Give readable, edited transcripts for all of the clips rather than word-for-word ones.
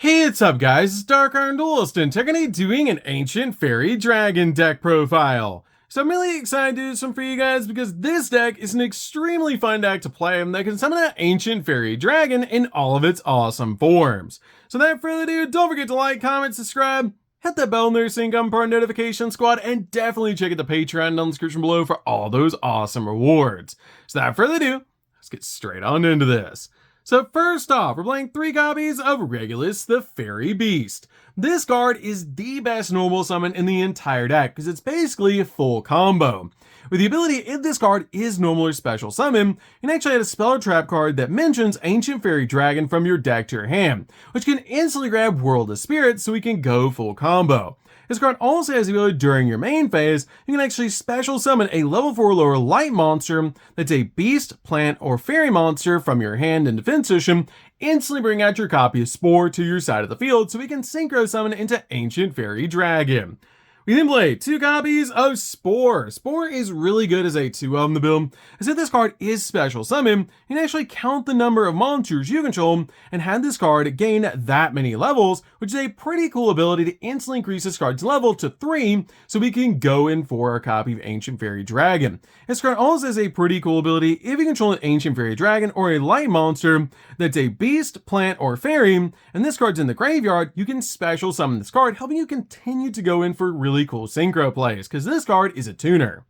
Hey, what's up guys, it's DarkArmedDuelist and today doing an Ancient Fairy Dragon deck profile. So I'm really excited to do this one for you guys because this deck is an extremely fun deck to play that can summon that Ancient Fairy Dragon in all of its awesome forms. So without further ado, don't forget to like, comment, subscribe, hit that bell near so you can become part of the notification squad, and definitely check out the Patreon down in the description below for all those awesome rewards. So without further ado, let's get straight on into this. So first off, we're playing 3 copies of Garrigus the Fairy Beast. This card is the best normal summon in the entire deck because it's basically a full combo. With the ability, if this card is normal or special summon, you can actually add a spell or trap card that mentions Ancient Fairy Dragon from your deck to your hand, which can instantly grab World of Spirits so we can go full combo. This card also has the ability during your main phase, you can actually special summon a level 4 lower light monster that's a beast, plant, or fairy monster from your hand and defense position, instantly bring out your copy of Spore to your side of the field so we can synchro summon into Ancient Fairy Dragon. We then play 2 copies of Spore. Spore is really good as a 2 in the build, as if this card is special summon, you can actually count the number of monsters you control and have this card gain that many levels, which is a pretty cool ability to instantly increase this card's level to 3 so we can go in for a copy of Ancient Fairy Dragon. This card also has a pretty cool ability if you control an Ancient Fairy Dragon or a light monster that's a beast, plant, or fairy, and this card's in the graveyard, you can special summon this card, helping you continue to go in for really cool synchro plays, because this card is a tuner.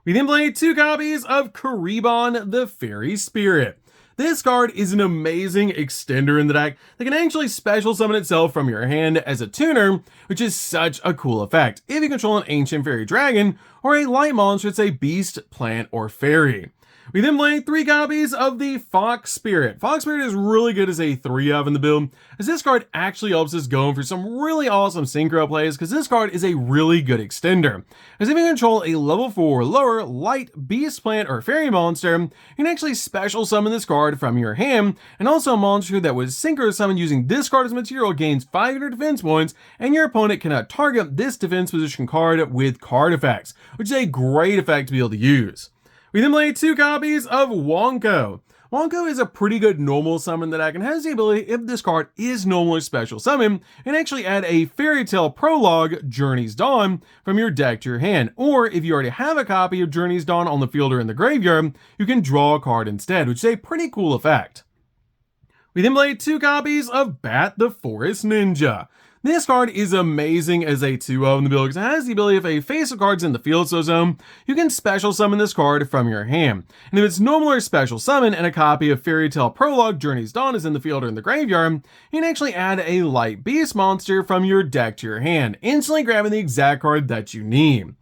We then play 2 copies of Caribon the Fairy Spirit. This card is an amazing extender in the deck that can actually special summon itself from your hand as a tuner, which is such a cool effect if you control an Ancient Fairy Dragon or a light monster that's a beast, plant, or fairy. We then play 3 copies of the Fox Spirit. Fox Spirit is really good as a 3 in the build, as this card actually helps us go for some really awesome synchro plays because this card is a really good extender. As if you control a level 4 lower light beast, plant, or fairy monster, you can actually special summon this card from your hand, and also a monster that was synchro summoned using this card as material gains 500 defense points, and your opponent cannot target this defense position card with card effects, which is a great effect to be able to use. We then play 2 copies of Wonko. Wonko is a pretty good normal summon that and has the ability, if this card is normal or special summon, and actually add a Fairy Tale Prologue, Journey's Dawn, from your deck to your hand. Or if you already have a copy of Journey's Dawn on the field or in the graveyard, you can draw a card instead, which is a pretty cool effect. We then play 2 copies of Bat the Forest Ninja. This card is amazing as a 2 in the build because it has the ability if a face of cards in the field zone, you can special summon this card from your hand. And if it's normal or special summon and a copy of Fairy Tale Prologue, Journey's Dawn is in the field or in the graveyard, you can actually add a light beast monster from your deck to your hand, instantly grabbing the exact card that you need.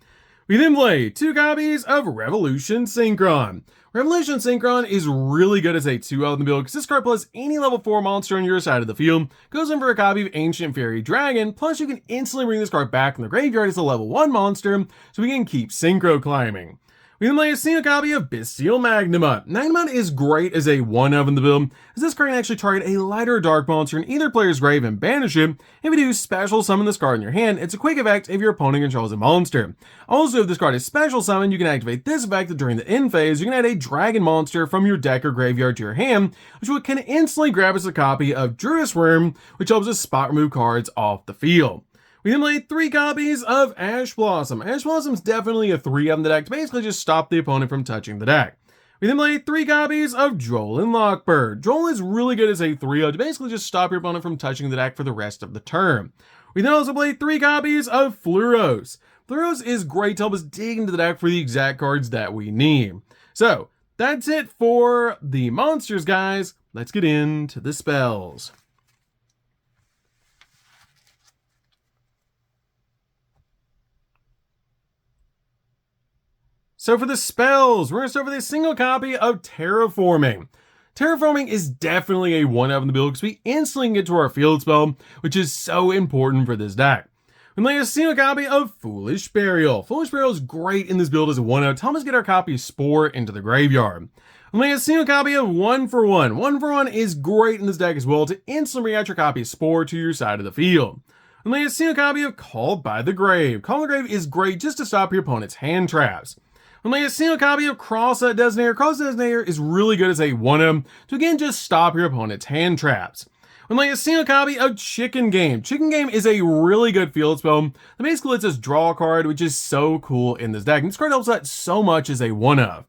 We then play 2 copies of Revolution Synchron. Revolution Synchron is really good as a 2 in the build because this card plus any level 4 monster on your side of the field goes in for a copy of Ancient Fairy Dragon, plus you can instantly bring this card back from the graveyard as a level 1 monster so we can keep synchro climbing. We then play a single copy of Bestial Magnemite. Magnemite is great as a 1 in the build, as this card can actually target a light or dark monster in either player's grave and banish it. If you do special summon this card in your hand, it's a quick effect if your opponent controls a monster. Also, if this card is special summoned, you can activate this effect that during the end phase, you can add a dragon monster from your deck or graveyard to your hand, which can instantly grab us a copy of Druid's Worm, which helps us spot remove cards off the field. We then play 3 copies of Ash Blossom. Ash Blossom's definitely a 3 in the deck to basically just stop the opponent from touching the deck. We then play 3 copies of Droll and Lockbird. Droll is really good as a 3 to basically just stop your opponent from touching the deck for the rest of the turn. We then also play 3 copies of Fluros. Fluros is great to help us dig into the deck for the exact cards that we need. So, that's it for the monsters, guys. Let's get into the spells. So for the spells, we're going to start with a single copy of Terraforming. Terraforming is definitely a 1 in the build because we instantly can get to our field spell, which is so important for this deck. We play a single copy of Foolish Burial. Foolish Burial is great in this build as a 1 to help us get our copy of Spore into the graveyard. We play a single copy of 1 for 1. 1 for 1 is great in this deck as well to instantly bring out your copy of Spore to your side of the field. We play a single copy of Called by the Grave. Called by the Grave is great just to stop your opponent's hand traps. Only a single copy of Cross Designator. Cross Designator is really good as a 1 to again just stop your opponent's hand traps. With like a single copy of Chicken Game. Chicken Game is a really good field spell that basically lets us draw a card, which is so cool in this deck. And this card helps out so much as a one-of.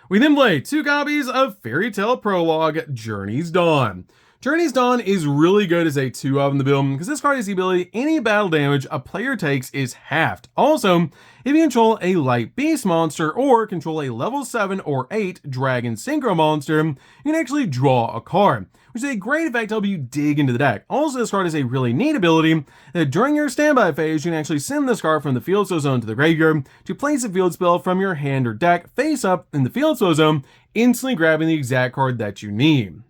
We then play 2 copies of Fairy Tale Prologue, Journey's Dawn. Journey's Dawn is really good as a 2-of in the build because this card has the ability any battle damage a player takes is halved. Also, if you control a light beast monster or control a level 7 or 8 dragon synchro monster, you can actually draw a card, which is a great effect to help you dig into the deck. Also, this card has a really neat ability that during your standby phase, you can actually send this card from the field spell zone to the graveyard to place a field spell from your hand or deck face up in the field spell zone, instantly grabbing the exact card that you need.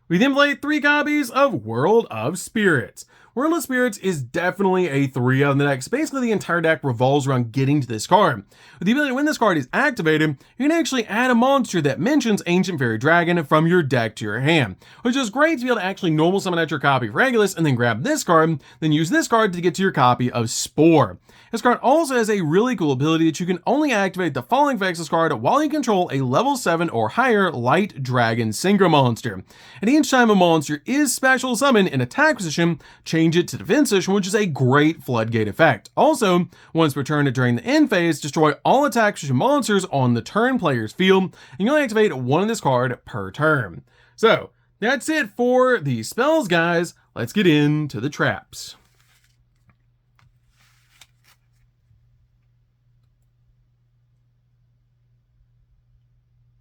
We then play 3 copies of World of Spirits. World of Spirits is definitely a 3-of in the deck. So basically, the entire deck revolves around getting to this card. With the ability when this card is activated, you can actually add a monster that mentions Ancient Fairy Dragon from your deck to your hand, which is great to be able to actually normal summon out your copy of Regulus and then grab this card, then use this card to get to your copy of Spore. This card also has a really cool ability that you can only activate the following effects of this card while you control a level 7 or higher light dragon synchro monster. And each time a monster is special summoned in attack position, change it to defense position, which is a great floodgate effect. Also, once per turn during the end phase, destroy all attack position monsters on the turn player's field, and you only activate 1 of this card per turn. So, that's it for the spells, guys. Let's get into the traps.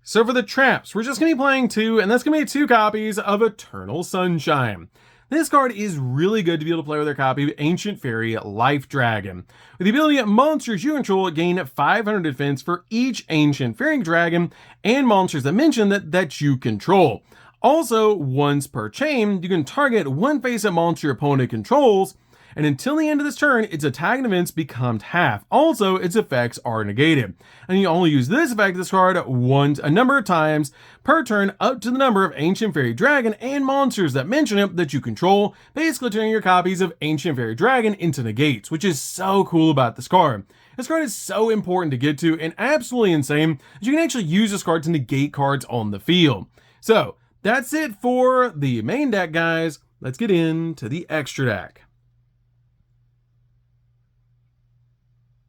So for the traps, we're just going to be playing 2, and that's going to be 2 copies of Eternal Sunshine. This card is really good to be able to play with our copy of Ancient Fairy Life Dragon. With the ability that monsters you control gain 500 defense for each Ancient Fairy Dragon and monsters that mention that you control. Also, once per chain, you can target one face-up monster your opponent controls, and until the end of this turn, its attack and events become half. Also, its effects are negated. And you only use this effect of this card a number of times per turn up to the number of Ancient Fairy Dragon and monsters that mention it that you control, basically turning your copies of Ancient Fairy Dragon into negates, which is so cool about this card. This card is so important to get to and absolutely insane that you can actually use this card to negate cards on the field. So, that's it for the main deck, guys. Let's get into the extra deck.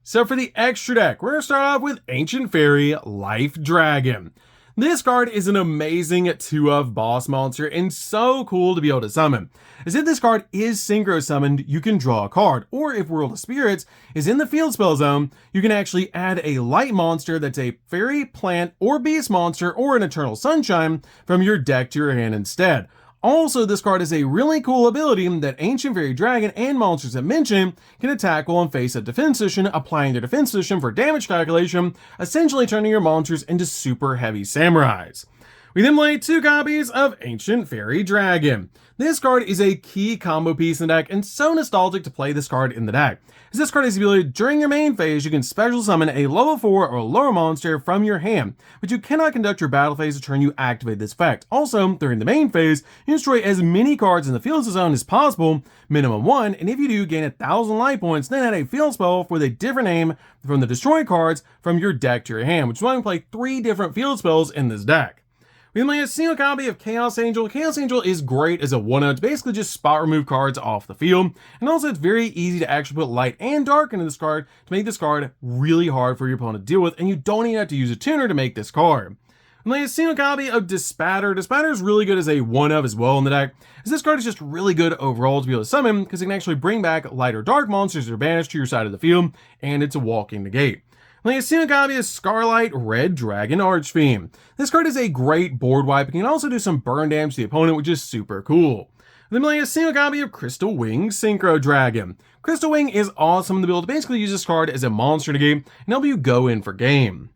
So for the extra deck, we're going to start off with Ancient Fairy Life Dragon. This card is an amazing 2-of boss monster and so cool to be able to summon. As if this card is synchro summoned, you can draw a card, or if World of Spirits is in the field spell zone, you can actually add a light monster that's a fairy, plant, or beast monster, or an Eternal Sunshine from your deck to your hand instead. Also, this card has a really cool ability that Ancient Fairy Dragon and monsters that mention can attack while in face-up defense position, applying their defense position for damage calculation, essentially turning your monsters into super heavy samurais. We then play 2 copies of Ancient Fairy Dragon. This card is a key combo piece in the deck and so nostalgic to play this card in the deck. As this card has the ability during your main phase, you can special summon a level 4 or lower monster from your hand, but you cannot conduct your battle phase the turn you activate this effect. Also, during the main phase, you destroy as many cards in the field zone as possible, minimum 1, and if you do, gain 1,000 life points, then add a field spell with a different name from the destroyed cards from your deck to your hand, which is why we play 3 different field spells in this deck. We only have a single copy of Chaos Angel. Chaos Angel is great as a 1-of. It's basically just spot remove cards off the field. And also it's very easy to actually put light and dark into this card to make this card really hard for your opponent to deal with. And you don't even have to use a tuner to make this card. And then a single copy of Despatter. Despatter is really good as a 1-of as well in the deck, as this card is just really good overall to be able to summon because it can actually bring back light or dark monsters that are banished to your side of the field, and it's a walking negate. Like a single copy of Scarlight Red Dragon Archfiend. This card is a great board wipe. It can also do some burn damage to the opponent, which is super cool. Then like a single copy of Crystal Wing Synchro Dragon. Crystal Wing is awesome to be able to basically use this card as a monster in a game and help you go in for game.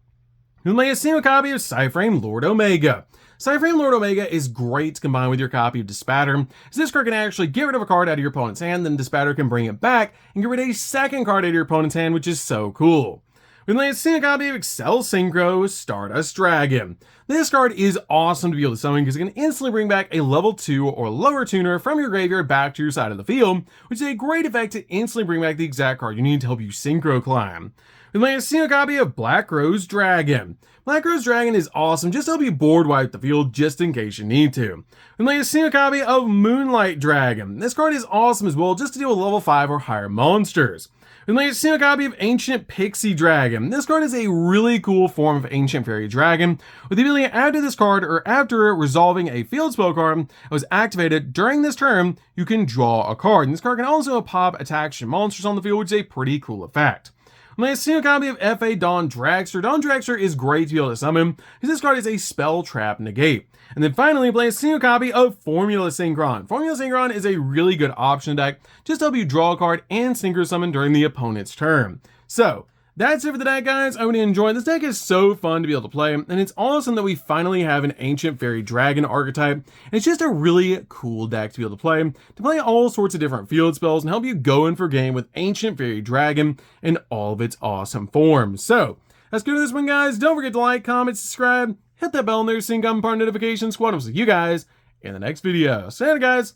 Then like a single copy of Cyframe Lord Omega. Cyframe Lord Omega is great to combine with your copy of Despatter, as this card can actually get rid of a card out of your opponent's hand, then Despatter can bring it back and get rid of a second card out of your opponent's hand, which is so cool. We then see a copy of Excel Synchro Stardust Dragon. This card is awesome to be able to summon because it can instantly bring back a level 2 or lower tuner from your graveyard back to your side of the field, which is a great effect to instantly bring back the exact card you need to help you synchro climb. We play a single copy of Black Rose Dragon. Black Rose Dragon is awesome just to help you board wipe the field just in case you need to. We play a single copy of Moonlight Dragon. This card is awesome as well just to deal with level 5 or higher monsters. We play a single copy of Ancient Pixie Dragon. This card is a really cool form of Ancient Fairy Dragon with the ability to add to this card or after resolving a field spell card that was activated during this turn, you can draw a card. And this card can also pop attacks to monsters on the field, which is a pretty cool effect. We play a single copy of F.A. Dawn Dragster. Dawn Dragster is great to be able to summon because this card is a spell trap negate. And then finally, play a single copy of Formula Synchron. Formula Synchron is a really good option deck just to help you draw a card and synchro summon during the opponent's turn. So, that's it for the deck, guys. I hope you enjoyed. This deck is so fun to be able to play, and it's awesome that we finally have an Ancient Fairy Dragon archetype. And it's just a really cool deck to be able to play all sorts of different field spells and help you go in for game with Ancient Fairy Dragon in all of its awesome forms. So, let's go to this one, guys. Don't forget to like, comment, subscribe, hit that bell and there's income part notification squad. I'll see you guys in the next video. See you later, guys.